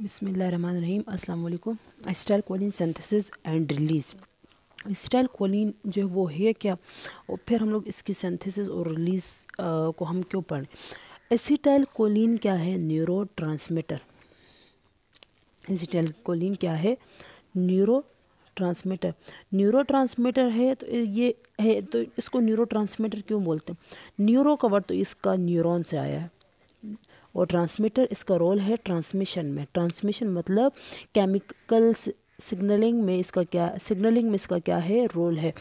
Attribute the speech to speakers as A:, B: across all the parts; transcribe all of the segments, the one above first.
A: बिस्मिल्लाहिर्रहमानिर्रहीम। अस्सलाम वालेकुम। Acetyl choline synthesis and release. Acetyl choline जो है वो है क्या, और फिर हम लोग इसकी सिंथेसिस और रिलीज़ को हम क्यों पढ़ें। एसिटाइल कोलिन क्या है? न्यूरोट्रांसमीटर। एसिटाइल कोलिन क्या है? न्यूरोट्रांसमीटर। न्यूरोट्रांसमीटर है तो ये है, तो इसको न्यूरोट्रांसमीटर क्यों बोलते हैं? न्यूरो का वर्ड तो इसका न्यूरॉन से आया है, और ट्रांसमीटर इसका रोल है ट्रांसमिशन में। ट्रांसमिशन मतलब केमिकल सिग्नलिंग में इसका क्या है, रोल है।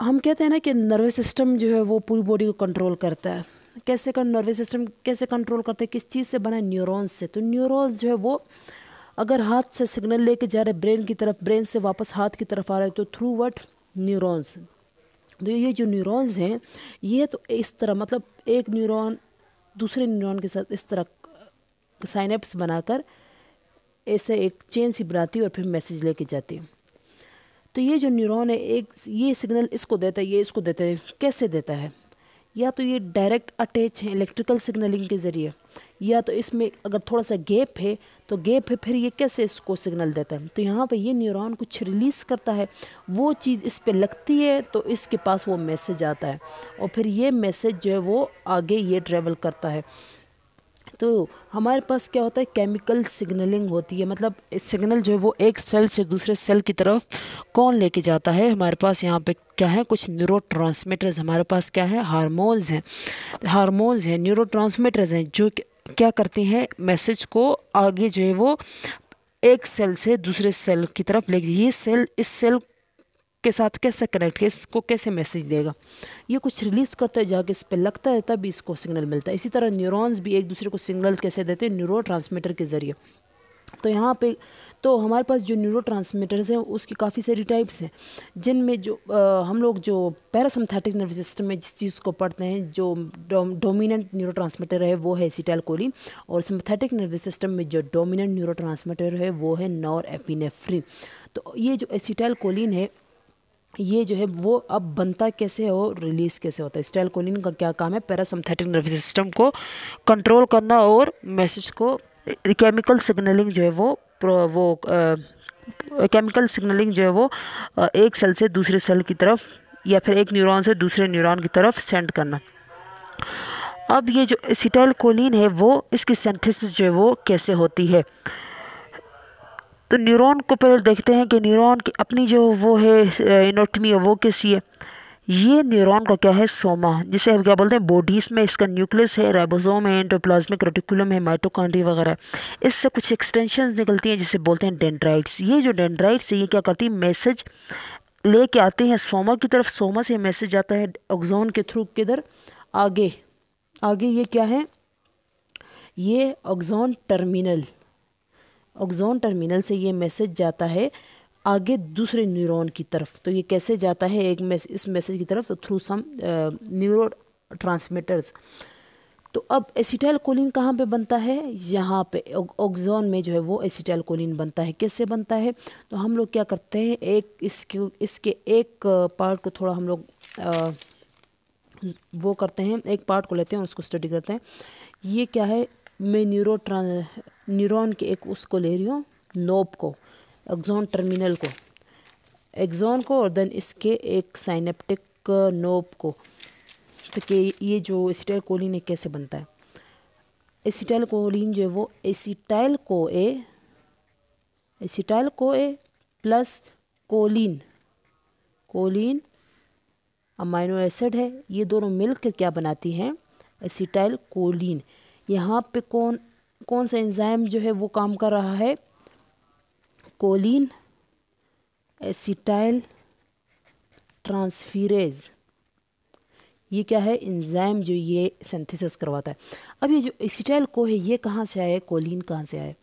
A: हम कहते हैं ना कि नर्वस सिस्टम जो है वो पूरी बॉडी को कंट्रोल करता है। कैसे कर नर्वस सिस्टम कैसे कंट्रोल करता है? किस चीज़ से बना है? न्यूरॉन्स से। तो न्यूरॉन्स जो है वो अगर हाथ से सिग्नल लेके जा रहे ब्रेन की तरफ, ब्रेन से वापस हाथ की तरफ आ रहा है, तो थ्रू व्हाट? न्यूरॉन्स। तो ये जो न्यूरॉन्स हैं ये तो इस तरह, मतलब एक न्यूरॉन दूसरे न्यूरॉन के साथ इस तरह साइनेप्स बनाकर ऐसे एक चेन सी बनाती है और फिर मैसेज लेके जाती है। तो ये जो न्यूरॉन है, एक ये सिग्नल इसको देता है, ये इसको देता है। कैसे देता है? या तो ये डायरेक्ट अटैच है इलेक्ट्रिकल सिग्नलिंग के ज़रिए, या तो इसमें अगर थोड़ा सा गैप है तो गैप है, फिर ये कैसे इसको सिग्नल देता है। तो यहाँ पे ये न्यूरॉन कुछ रिलीज़ करता है, वो चीज़ इस पे लगती है तो इसके पास वो मैसेज आता है, और फिर ये मैसेज जो है वो आगे ये ट्रेवल करता है। तो हमारे पास क्या होता है? केमिकल सिग्नलिंग होती है, मतलब सिग्नल जो है वो एक सेल से दूसरे सेल की तरफ कौन लेके जाता है? हमारे पास यहाँ पे क्या है? कुछ न्यूरोट्रांसमीटर्स। हमारे पास क्या है? हार्मोन्स हैं, न्यूरोट्रांसमीटर्स हैं, जो क्या करते हैं? मैसेज को आगे जो है वो एक सेल से दूसरे सेल की तरफ ले, ये सेल इस सेल के साथ कैसे कनेक्ट है, इसको कैसे मैसेज देगा, ये कुछ रिलीज़ करता है, जाके इस पे लगता है, तब इसको सिग्नल मिलता है। इसी तरह न्यूरॉन्स भी एक दूसरे को सिग्नल कैसे देते हैं? न्यूरोट्रांसमीटर के ज़रिए। तो यहाँ पे तो हमारे पास जो न्यूरोट्रांसमीटर्स हैं उसकी काफ़ी सारी टाइप्स हैं, जिनमें जो हम लोग जो पैरासिम्पैथिक नर्वस सिस्टम में जिस चीज़ को पढ़ते हैं, जो डोमिनेंट न्यूरोट्रांसमीटर है वो है एसिटाइलकोलिन, और सिम्पैथेटिक नर्वस सिस्टम में जो डोमिनेंट न्यूरोट्रांसमीटर है वो है नॉरएपिनेफ्रिन। तो ये जो एसिटाइलकोलिन है ये जो है वो अब बनता कैसे है और रिलीज़ कैसे होता है? एसिटाइलकोलिन का क्या काम है? पैरासिम्पैथिक नर्वस सिस्टम को कंट्रोल करना और मैसेज को केमिकल सिग्नलिंग जो है वो केमिकल सिग्नलिंग जो है वो एक सेल से दूसरे सेल की तरफ या फिर एक न्यूरॉन से दूसरे न्यूरॉन की तरफ सेंड करना। अब ये जो एसिटाइलकोलिन है वो इसकी सिंथेसिस जो है वो कैसे होती है? तो न्यूरॉन को पहले देखते हैं कि न्यूरॉन की अपनी जो वो है एनाटॉमी है वो कैसी है। ये न्यूरॉन का क्या है? सोमा, जिसे हम क्या बोलते हैं? बॉडीज में इसका न्यूक्लियस है, राइबोसोम है, एंडोप्लाज्मिक रेटिकुलम है, माइटोकॉन्ड्रिया वगैरह। इससे कुछ एक्सटेंशन निकलती हैं जिसे बोलते हैं डेंड्राइट्स। ये जो डेंड्राइट्स है ये क्या करती है? मैसेज लेके आते हैं सोमा की तरफ। सोमा से मैसेज आता है ऑक्सोन के थ्रू किधर? आगे। आगे ये क्या है? ये ऑक्सोन टर्मिनल से ये मैसेज जाता है आगे दूसरे न्यूरॉन की तरफ। तो ये कैसे जाता है इस मैसेज की तरफ? तो थ्रू सम न्यूरो ट्रांसमीटर्स। तो अब एसिटाइलकोलिन कहाँ पे बनता है? यहाँ पे ऑक्सोन में जो है वो एसिटाइलकोलिन बनता है। कैसे बनता है? तो हम लोग क्या करते हैं, इसके एक पार्ट को थोड़ा हम लोग वो करते हैं, एक पार्ट को लेते हैं और उसको स्टडी करते हैं। ये क्या है? मैं न्यूरॉन के एक उसको ले रही हूँ, नोब को, एक्सोन टर्मिनल को, एक्सोन को, और देन इसके एक साइनेप्टिक नोब को। तो कि ये जो एसिटाइलकोलिन है कैसे बनता है? एसिटाइलकोलिन जो है वो एसिटाइल को ए प्लस कोलिन अमाइनो एसिड है, ये दोनों मिलकर क्या बनाती हैं? एसिटाइलकोलिन। यहाँ पे कौन सा एंजाइम जो है वो काम कर रहा है? Choline acetyl transferase. ये क्या है? एंजाइम जो ये सिंथेसिस करवाता है। अब ये जो एसिटाइल को है ये कहाँ से आया है? कोलिन कहाँ से आया है?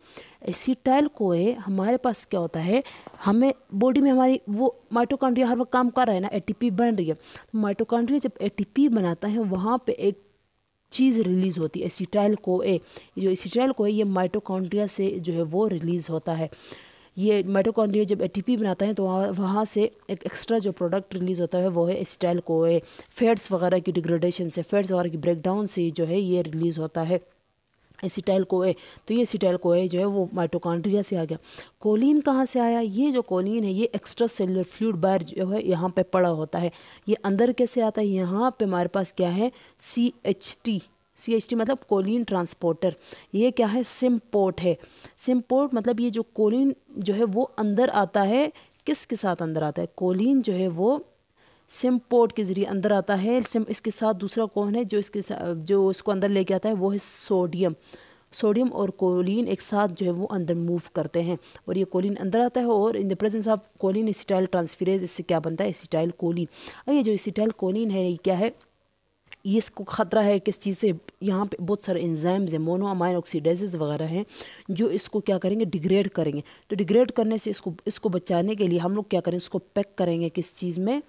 A: एसिटाइल को है हमारे पास क्या होता है, हमें बॉडी में हमारी वो माइटोकॉन्ड्रिया हर वक्त काम कर रहा है ना, एटीपी बन रही है। तो माइटोकॉन्ड्रिया जब एटीपी बनाता है वहाँ पे एक चीज़ रिलीज़ होती है, एसिटाइल को ए। जो एसिटाइल को है ये माइटोकॉन्ड्रिया से जो है वो रिलीज़ होता है। ये माइटोकॉन्ड्रिया जब एटीपी बनाता है तो वहाँ से एक एक्स्ट्रा जो प्रोडक्ट रिलीज़ होता है वो है एसिटाइल को ए। फैट्स वगैरह की डिग्रेडेशन से, फैट्स वगैरह की ब्रेकडाउन से जो है ये रिलीज़ होता है। Acetyl CoA. तो ये एसिटाइल कोए जो है वो माइटोकॉन्ड्रिया से आ गया। कोलिन कहाँ से आया? ये जो कोलिन है ये एक्स्ट्रा सेलुलर फ्लूइड बाहर जो है यहाँ पे पड़ा होता है। ये अंदर कैसे आता है? यहाँ पे हमारे पास क्या है? CHT मतलब कोलिन ट्रांसपोर्टर। ये क्या है? सिम्पोर्ट है। सिम्पोर्ट मतलब ये जो कोलिन जो है वो अंदर आता है। किसके साथ अंदर आता है? कोलिन जो है वो सिम्पोर्ट के ज़रिए अंदर आता है। इसके साथ दूसरा कौन है जो जो इसको अंदर लेके आता है? वो है सोडियम। सोडियम और कोलिन एक साथ जो है वो अंदर मूव करते हैं और ये कोलिन अंदर आता है और in the presence of choline acetyl transferase इससे क्या बनता है? Acetyl choline. अब ये जो एसिटाइल कोलिन है ये क्या है? ये इसको ख़तरा है किस चीज़ से? यहाँ पे बहुत सारे एंजाइम्स हैं, मोनोअमाइन ऑक्सीडेजेस वगैरह हैं जो इसको क्या करेंगे? डिग्रेड करेंगे। तो डिग्रेड करने से इसको बचाने के लिए हम लोग क्या करें? इसको पैक करेंगे किस चीज़ में?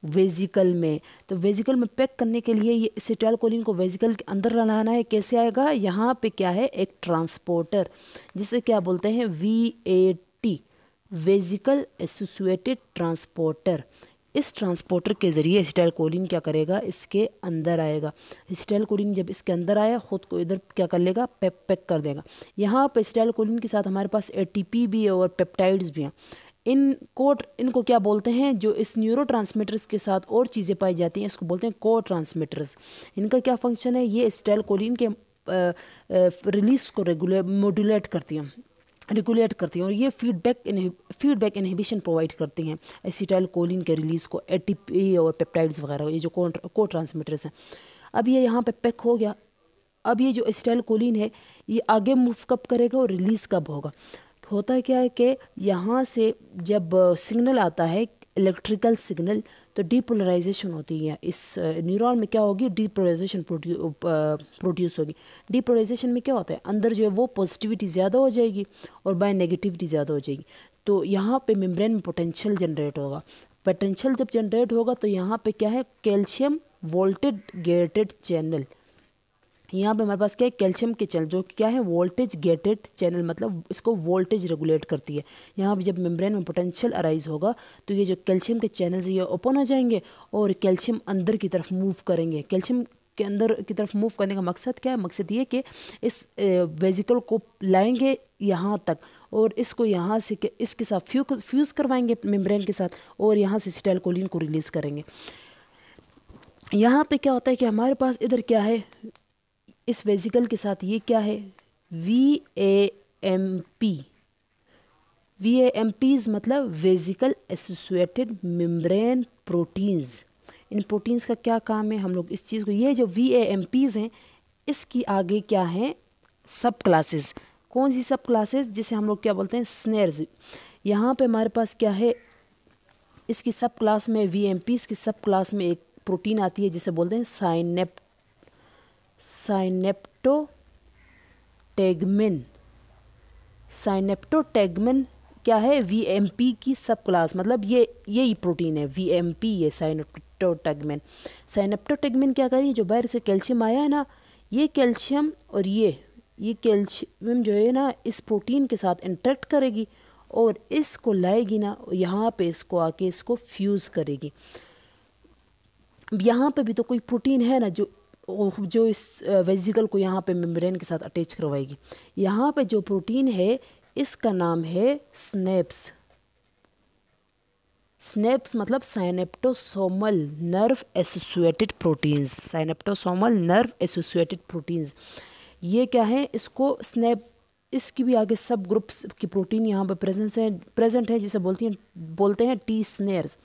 A: वेजिकल में। तो वेजिकल में पैक करने के लिए ये एसिटाइल कोलिन को वेजिकल के अंदर लाना है। कैसे आएगा? यहाँ पे क्या है? एक ट्रांसपोर्टर जिसे क्या बोलते हैं? VAT, vesicle associated transporter. इस ट्रांसपोर्टर के ज़रिए एसिटाइल कोलिन क्या करेगा? इसके अंदर आएगा। एसिटाइल कोलिन जब इसके अंदर आया ख़ुद को इधर क्या कर लेगा? पैक कर देगा। यहाँ पे एसिटाइल कोलिन के साथ हमारे पास ATP भी है और पेप्टाइड्स भी हैं। इनको क्या बोलते हैं? जो इस न्यूरोट्रांसमीटर्स के साथ और चीज़ें पाई जाती हैं इसको बोलते हैं को ट्रांसमीटर्स। इनका क्या फंक्शन है? ये एसिटाइल कोलिन के रिलीज को रेगुलेट करती हैं और ये फीडबैक इनहिबिशन प्रोवाइड करती हैं एसिटाइल कोलिन के रिलीज़ को। ATP और पेप्टाइड्स वगैरह ये जो को ट्रांसमीटर्स हैं। अब ये यहाँ पे पैक हो गया। अब ये जो एसिटाइल कोलिन है ये आगे मूव कब करेगा और रिलीज़ कब होगा? होता है क्या है कि यहाँ से जब सिग्नल आता है इलेक्ट्रिकल सिग्नल तो डीपोलराइजेशन होती है। इस न्यूरॉन में क्या होगी? डीपोलराइजेशन प्रोड्यूस होगी। डीपोलराइजेशन में क्या होता है? अंदर जो है वो पॉजिटिविटी ज़्यादा हो जाएगी और बाय नेगेटिविटी ज़्यादा हो जाएगी। तो यहाँ पे मेम्ब्रेन में पोटेंशियल जनरेट होगा। पोटेंशियल जब जनरेट होगा तो यहाँ पे क्या है? Calcium voltage gated channel. यहाँ पे हमारे पास क्या है? कैल्शियम के चैनल जो क्या है? वोल्टेज गेटेड चैनल मतलब इसको वोल्टेज रेगुलेट करती है। यहाँ पे जब मेम्ब्रेन में पोटेंशियल अराइज होगा तो ये जो कैल्शियम के चैनल्स ये ओपन हो जाएंगे और कैल्शियम अंदर की तरफ मूव करेंगे। कैल्शियम के अंदर की तरफ मूव करने का मकसद क्या है? मकसद ये कि इस वेजिकल को लाएंगे यहाँ तक और इसको यहाँ से इसके साथ फ्यूज़ करवाएंगे मेम्ब्रेन के साथ और यहाँ से एसिटाइल कोलिन को रिलीज़ करेंगे। यहाँ पे क्या होता है कि हमारे पास इधर क्या है? इस वेजिकल के साथ ये क्या है? VAMPs मतलब वेजिकल एसोसिएटेड मेम्ब्रेन प्रोटीन्स। इन प्रोटीन्स का क्या काम है? हम लोग इस चीज़ को ये जो VAMPs हैं इसकी आगे क्या है? सब क्लासेस। कौन सी सब क्लासेस? जिसे हम लोग क्या बोलते हैं? स्नेर्स। यहाँ पे हमारे पास क्या है? इसकी सब क्लास में VAMPs की सब क्लास में एक प्रोटीन आती है जिसे बोलते हैं साइनेप्टोटेगमिन क्या है? VMP की सब क्लास मतलब यही प्रोटीन है VMP। ये साइनेप्टोटेगमिन क्या करेगी? जो बाहर से कैल्शियम आया है ना ये कैल्शियम और ये कैल्शियम जो है ना इस प्रोटीन के साथ इंटरेक्ट करेगी और इसको लाएगी ना यहाँ पे इसको आके इसको फ्यूज़ करेगी। यहाँ पे भी तो कोई प्रोटीन है ना जो इस वेजिकल को यहाँ पे मेम्ब्रेन के साथ अटैच करवाएगी। यहाँ पे जो प्रोटीन है इसका नाम है स्नेप्स मतलब साइनेप्टोसोमल नर्व एसोसिएटेड प्रोटीन्स। ये क्या है? इसको इसकी भी आगे सब ग्रुप्स की प्रोटीन यहाँ पे प्रेजेंट है जिसे बोलते हैं T स्नेयर्स।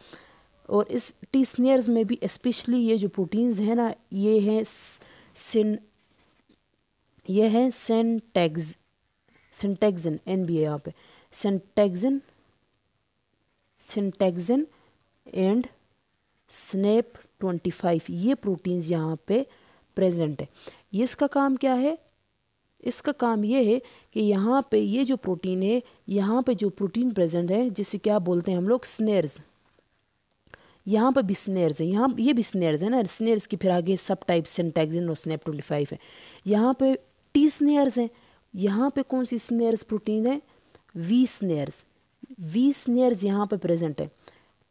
A: और इस T स्नेयर्स में भी स्पेशली ये जो प्रोटीन्स हैं ना ये हैं सिंटैक्सिन N भी है यहाँ पे। सिंटैक्सिन एंड SNAP25 ये प्रोटीन्स यहाँ पे प्रेजेंट है। ये इसका काम क्या है? इसका काम ये है कि यहाँ पे ये जो प्रोटीन है यहाँ पे जो प्रोटीन प्रेजेंट है जिसे क्या बोलते हैं हम लोग? स्नेयर्स। यहाँ पर भी स्नेयर्स है। यहाँ ये भी स्नेयर्स है ना। स्नेयर्स की फिर आगे सब टाइप सिंटैक्सिन और SNAP25 है। यहाँ पे T स्नेयर्स हैं। यहाँ पे कौन सी स्नेयर्स प्रोटीन है? V स्नेयर्स यहाँ पे प्रेजेंट है।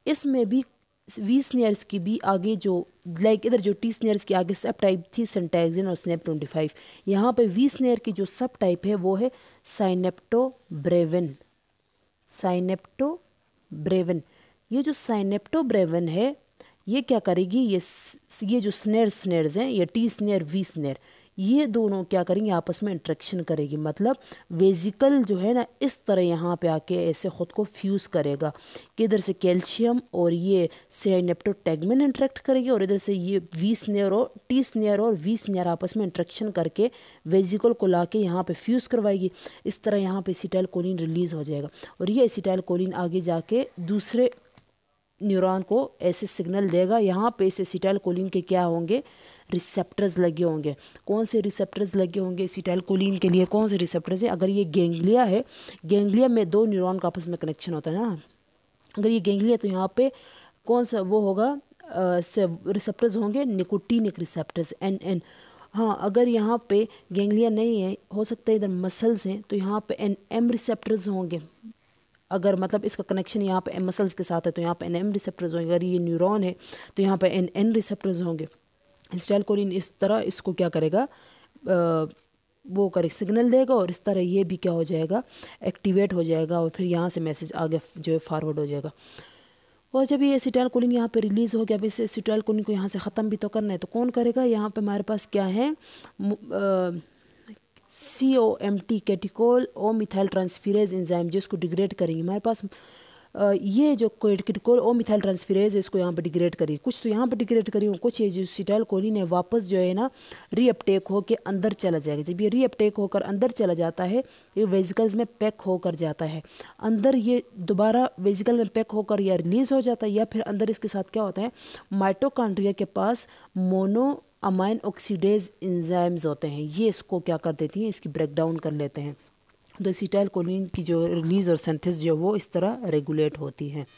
A: इसमें भी वी स्नेयर्स की भी आगे जो लाइक इधर जो टी स्नेयर्स की आगे सब टाइप थी सिंटैक्सिन और स्नेप 25, यहाँ पे वी स्नेयर की जो सब टाइप है वो है साइनेप्टोब्रेविन। साइनेप्टोब्रेविन, ये जो साइनेप्टोब्रेविन है ये क्या करेगी, ये जो स्नेयर्स हैं, ये टी स्नेयर वी स्नेयर, ये दोनों क्या करेंगे, आपस में इंट्रैक्शन करेगी। मतलब वेजिकल जो है ना इस तरह यहाँ पे आके ऐसे ख़ुद को फ्यूज़ करेगा कि इधर से कैल्शियम और ये साइनेप्टोटैगमिन इंट्रैक्ट करेगी और इधर से ये वी स्नेयर और टी स्नेयर और वी स्नेयर आपस में इंट्रैक्शन करके वेजिकल को ला के यहाँ पर फ्यूज़ करवाएगी। इस तरह यहाँ पर एसिटाइलकोलिन रिलीज़ हो जाएगा और ये एसिटाइलकोलिन आगे जाके दूसरे न्यूरॉन को ऐसे सिग्नल देगा। यहाँ पे इस एसिटाइलकोलिन के क्या होंगे, रिसेप्टर्स लगे होंगे। कौन से रिसेप्टर्स लगे होंगे एसिटाइलकोलिन के लिए, कौन से रिसेप्टर्स है, अगर ये गैंग्लिया है, गैंग्लिया में दो न्यूरॉन का आपस में कनेक्शन होता है ना, अगर ये गैंग्लिया तो यहाँ पे कौन सा वो होगा, रिसेप्टर्स होंगे निकोटीनिक रिसेप्टर्स NN। हाँ, अगर यहाँ पे गैंग्लिया नहीं है, हो सकता है इधर मसल्स हैं, तो यहाँ पे NM रिसेप्टर्स होंगे। अगर मतलब इसका कनेक्शन यहाँ पे मसल्स के साथ है तो यहाँ पे NM रिसेप्टर्स होंगे। अगर ये न्यूरॉन है तो यहाँ पे NN रिसेप्टर्स होंगे। एसिटाइलकोलिन इस तरह इसको क्या करेगा, वो करे सिग्नल देगा और इस तरह ये भी क्या हो जाएगा, एक्टिवेट हो जाएगा और फिर यहाँ से मैसेज आगे जो है फॉरवर्ड हो जाएगा। और जब ये एसिटाइलकोलिन यहाँ पे रिलीज़ हो गया, अब इस एसिटाइलकोलिन को यहाँ से ख़त्म भी तो करना है, तो कौन करेगा, यहाँ पे हमारे पास क्या है, COMT कैटिकोल ओ मिथाइल ट्रांसफेरेज एंजाइम जो इसको डिग्रेड करेंगे। हमारे पास ये जो कैटिकोल ओ मिथाइल ट्रांसफेरेज है इसको यहाँ पे डिग्रेड करी, कुछ तो यहाँ पे डिग्रेड करी, कुछ ये जो एसिटाइलकोलिन है वापस जो है ना रीअपटेक होकर अंदर चला जाएगा। जब ये रीअपटेक होकर अंदर चला जाता है, ये वेजिकल्स में पैक होकर जाता है अंदर, ये दोबारा वेजिकल में पैक होकर या रिलीज़ हो जाता है, या फिर अंदर इसके साथ क्या होता है, माइटोकॉन्ड्रिया के पास मोनो अमाइन ऑक्सीडेज एंजाइम्स होते हैं, ये इसको क्या कर देती हैं, इसकी ब्रेकडाउन कर लेते हैं। तो एसिटाइलकोलिन की जो रिलीज़ और सिंथेसिस जो वो इस तरह रेगुलेट होती है।